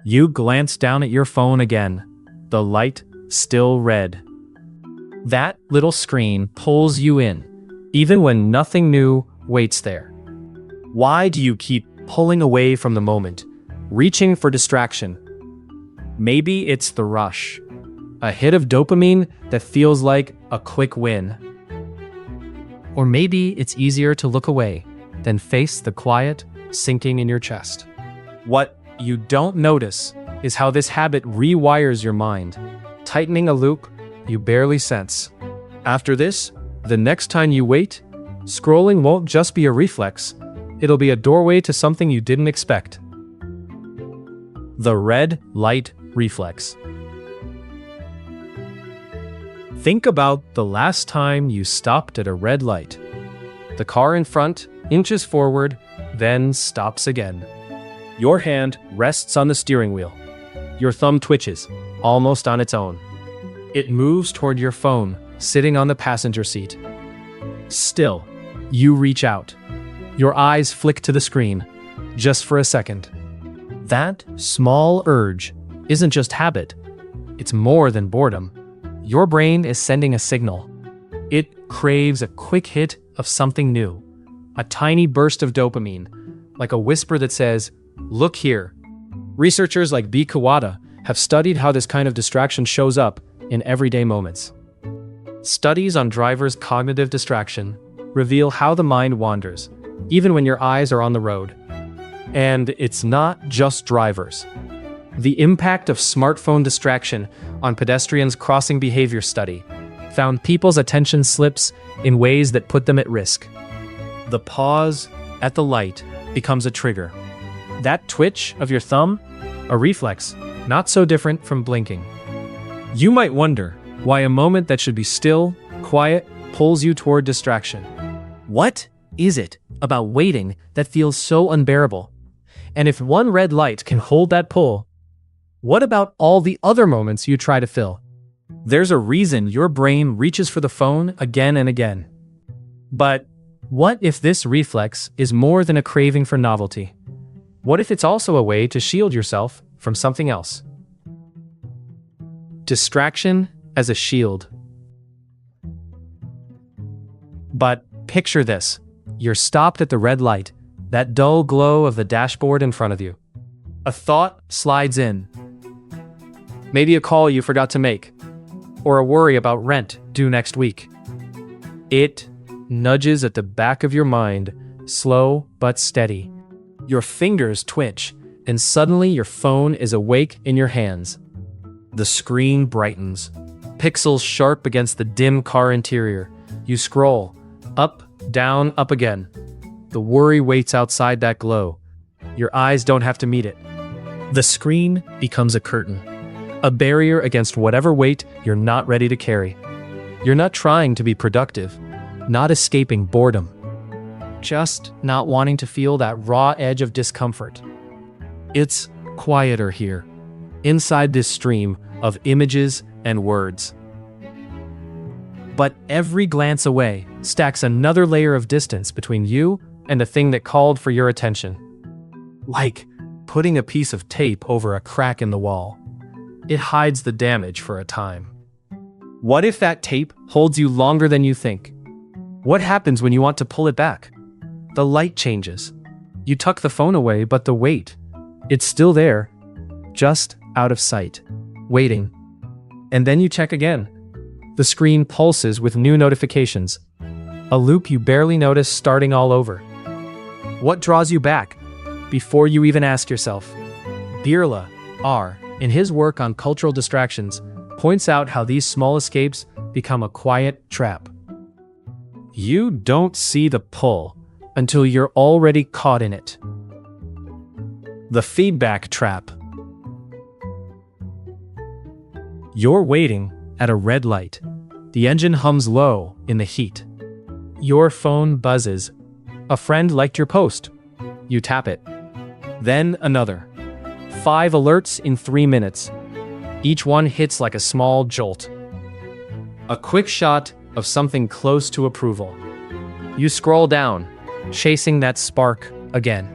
You glance down at your phone again. The light still red. That little screen pulls you in, even when nothing new waits there. Why do you keep pulling away from the moment, reaching for distraction? Maybe it's the rush, a hit of dopamine that feels like a quick win. Or maybe it's easier to look away than face the quiet sinking in your chest. What you don't notice is how this habit rewires your mind, tightening a loop you barely sense. After this, the next time you wait, scrolling won't just be a reflex, it'll be a doorway to something you didn't expect. The red light reflex. Think about the last time you stopped at a red light. The car in front inches forward, then stops again. Your hand rests on the steering wheel. Your thumb twitches, almost on its own. It moves toward your phone, sitting on the passenger seat. Still, you reach out. Your eyes flick to the screen, just for a second. That small urge isn't just habit. It's more than boredom. Your brain is sending a signal. It craves a quick hit of something new, a tiny burst of dopamine, like a whisper that says, "Look here." Researchers like B. Kawada have studied how this kind of distraction shows up in everyday moments. Studies on drivers' cognitive distraction reveal how the mind wanders, even when your eyes are on the road. And it's not just drivers. The impact of smartphone distraction on pedestrians' crossing behavior study found people's attention slips in ways that put them at risk. The pause at the light becomes a trigger. That twitch of your thumb? A reflex, not so different from blinking. You might wonder why a moment that should be still, quiet, pulls you toward distraction. What is it about waiting that feels so unbearable? And if one red light can hold that pull, what about all the other moments you try to fill? There's a reason your brain reaches for the phone again and again. But what if this reflex is more than a craving for novelty? What if it's also a way to shield yourself from something else? Distraction as a shield. But picture this. You're stopped at the red light, that dull glow of the dashboard in front of you. A thought slides in. Maybe a call you forgot to make, or a worry about rent due next week. It nudges at the back of your mind, slow but steady. Your fingers twitch, and suddenly your phone is awake in your hands. The screen brightens, pixels sharp against the dim car interior. You scroll, up, down, up again. The worry waits outside that glow. Your eyes don't have to meet it. The screen becomes a curtain, a barrier against whatever weight you're not ready to carry. You're not trying to be productive, not escaping boredom, just not wanting to feel that raw edge of discomfort. It's quieter here, inside this stream of images and words. But every glance away stacks another layer of distance between you and the thing that called for your attention. Like putting a piece of tape over a crack in the wall. It hides the damage for a time. What if that tape holds you longer than you think? What happens when you want to pull it back? The light changes. You tuck the phone away, but the weight, it's still there, just out of sight, waiting. And then you check again. The screen pulses with new notifications. A loop you barely notice starting all over. What draws you back? Before you even ask yourself. Birla R., in his work on cultural distractions, points out how these small escapes become a quiet trap. You don't see the pull until you're already caught in it. The feedback trap. You're waiting at a red light. The engine hums low in the heat. Your phone buzzes. A friend liked your post. You tap it. Then another. 5 alerts in 3 minutes. Each one hits like a small jolt. A quick shot of something close to approval. You scroll down, chasing that spark again.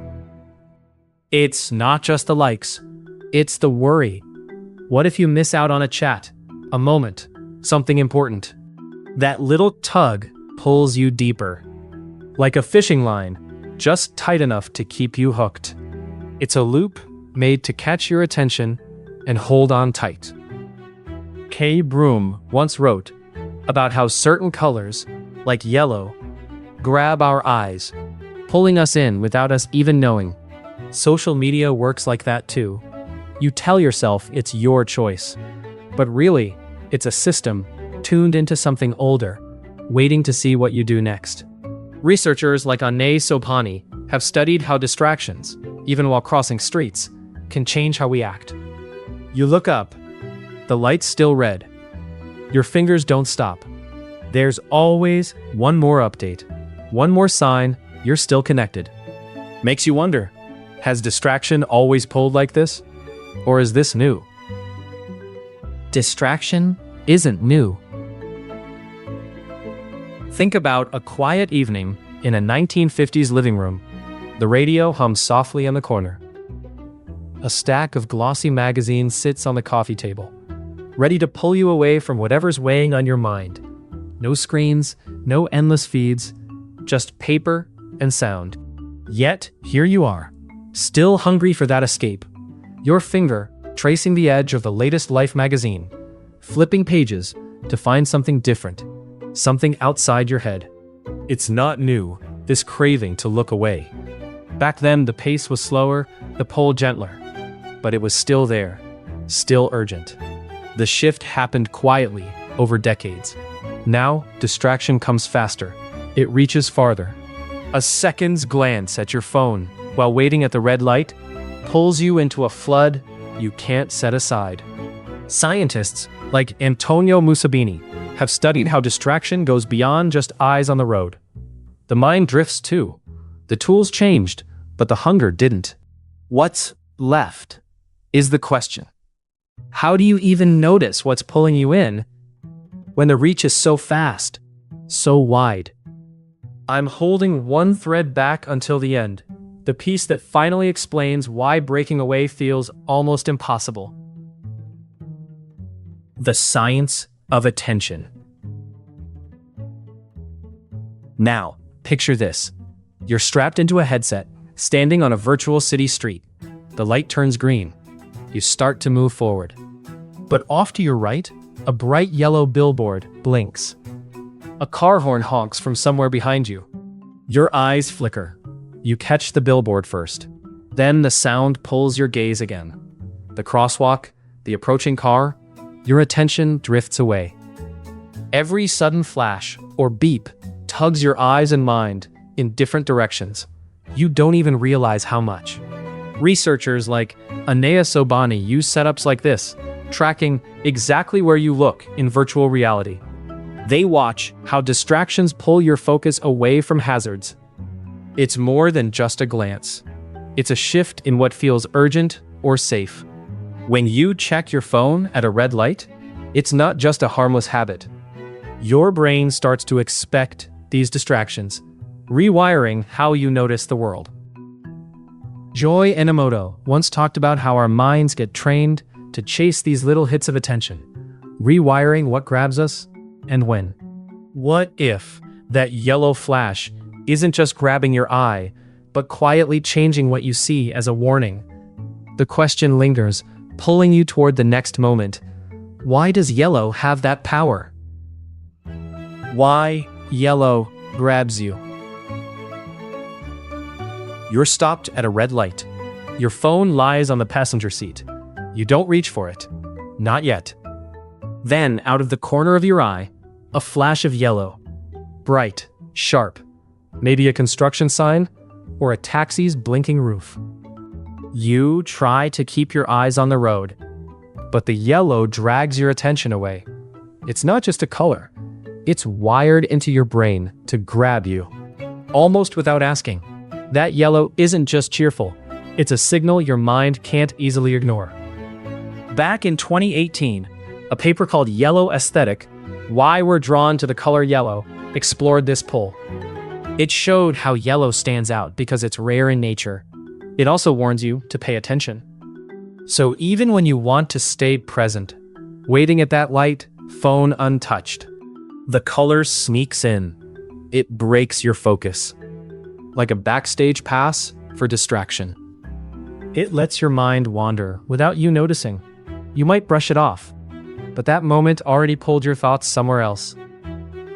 It's not just the likes. It's the worry. What if you miss out on a chat, a moment, something important? That little tug pulls you deeper. Like a fishing line, just tight enough to keep you hooked. It's a loop made to catch your attention and hold on tight. Kay Broom once wrote about how certain colors, like yellow, grab our eyes, pulling us in without us even knowing. Social media works like that too. You tell yourself it's your choice, but really, it's a system tuned into something older, waiting to see what you do next. Researchers like Anay Sobhani have studied how distractions, even while crossing streets, can change how we act. You look up, the light's still red. Your fingers don't stop. There's always one more update, one more sign you're still connected. Makes you wonder, has distraction always pulled like this? Or is this new? Distraction isn't new. Think about a quiet evening in a 1950s living room. The radio hums softly in the corner. A stack of glossy magazines sits on the coffee table, ready to pull you away from whatever's weighing on your mind. No screens, no endless feeds, just paper and sound. Yet, here you are, still hungry for that escape. Your finger tracing the edge of the latest Life magazine, flipping pages to find something different, something outside your head. It's not new, this craving to look away. Back then, the pace was slower, the pull gentler, but it was still there, still urgent. The shift happened quietly over decades. Now, distraction comes faster. It reaches farther. A second's glance at your phone while waiting at the red light pulls you into a flood you can't set aside. Scientists like Antonio Musabini have studied how distraction goes beyond just eyes on the road. The mind drifts too. The tools changed, but the hunger didn't. What's left is the question. How do you even notice what's pulling you in when the reach is so fast, so wide? I'm holding one thread back until the end, the piece that finally explains why breaking away feels almost impossible. The science of attention. Now, picture this. You're strapped into a headset, standing on a virtual city street. The light turns green. You start to move forward. But off to your right, a bright yellow billboard blinks. A car horn honks from somewhere behind you. Your eyes flicker. You catch the billboard first. Then the sound pulls your gaze again. The crosswalk, the approaching car, your attention drifts away. Every sudden flash or beep tugs your eyes and mind in different directions. You don't even realize how much. Researchers like Anaya Sobhani use setups like this, tracking exactly where you look in virtual reality. They watch how distractions pull your focus away from hazards. It's more than just a glance. It's a shift in what feels urgent or safe. When you check your phone at a red light, it's not just a harmless habit. Your brain starts to expect these distractions, rewiring how you notice the world. Joy Enomoto once talked about how our minds get trained to chase these little hits of attention, rewiring what grabs us and when. What if that yellow flash isn't just grabbing your eye, but quietly changing what you see as a warning? The question lingers, pulling you toward the next moment. Why does yellow have that power? Why yellow grabs you? You're stopped at a red light. Your phone lies on the passenger seat. You don't reach for it. Not yet. Then, out of the corner of your eye, a flash of yellow. Bright, sharp. Maybe a construction sign or a taxi's blinking roof. You try to keep your eyes on the road, but the yellow drags your attention away. It's not just a color. It's wired into your brain to grab you, almost without asking. That yellow isn't just cheerful. It's a signal your mind can't easily ignore. Back in 2018, a paper called Yellow Aesthetic, Why We're Drawn to the Color Yellow, explored this pull. It showed how yellow stands out because it's rare in nature. It also warns you to pay attention. So even when you want to stay present, waiting at that light, phone untouched, the color sneaks in. It breaks your focus. Like a backstage pass for distraction. It lets your mind wander without you noticing. You might brush it off, but that moment already pulled your thoughts somewhere else.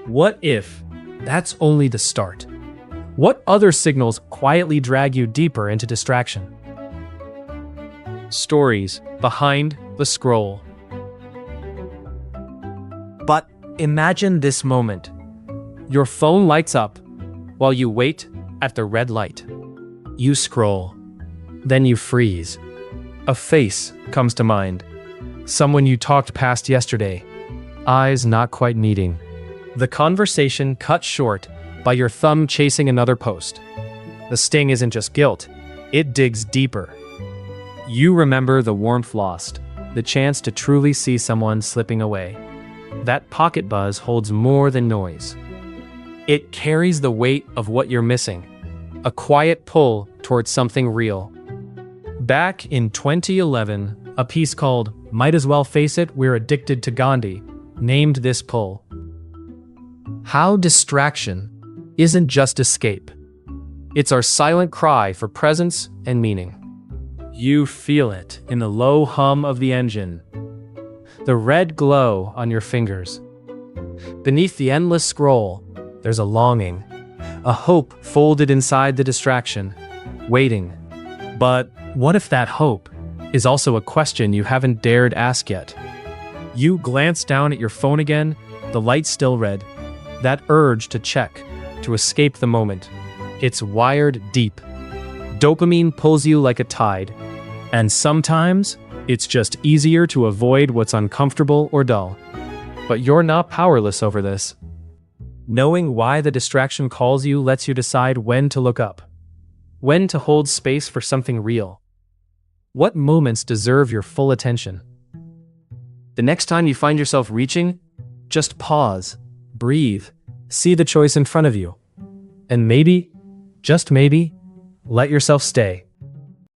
What if that's only the start? What other signals quietly drag you deeper into distraction? Stories behind the scroll. But imagine this moment. Your phone lights up while you wait at the red light. You scroll. Then you freeze. A face comes to mind. Someone you talked past yesterday. Eyes not quite meeting. The conversation cut short by your thumb chasing another post. The sting isn't just guilt. It digs deeper. You remember the warmth lost, the chance to truly see someone slipping away. That pocket buzz holds more than noise. It carries the weight of what you're missing, a quiet pull towards something real. Back in 2011, a piece called "Might As Well Face It, We're Addicted to Gandhi" named this pull. How distraction isn't just escape. It's our silent cry for presence and meaning. You feel it in the low hum of the engine, the red glow on your fingers. Beneath the endless scroll, there's a longing, a hope folded inside the distraction, waiting. But what if that hope is also a question you haven't dared ask yet? You glance down at your phone again, the light still red. That urge to check, to escape the moment. It's wired deep. Dopamine pulls you like a tide. And sometimes, it's just easier to avoid what's uncomfortable or dull. But you're not powerless over this. Knowing why the distraction calls you lets you decide when to look up, when to hold space for something real. What moments deserve your full attention? The next time you find yourself reaching, just pause, breathe, see the choice in front of you. And maybe, just maybe, let yourself stay.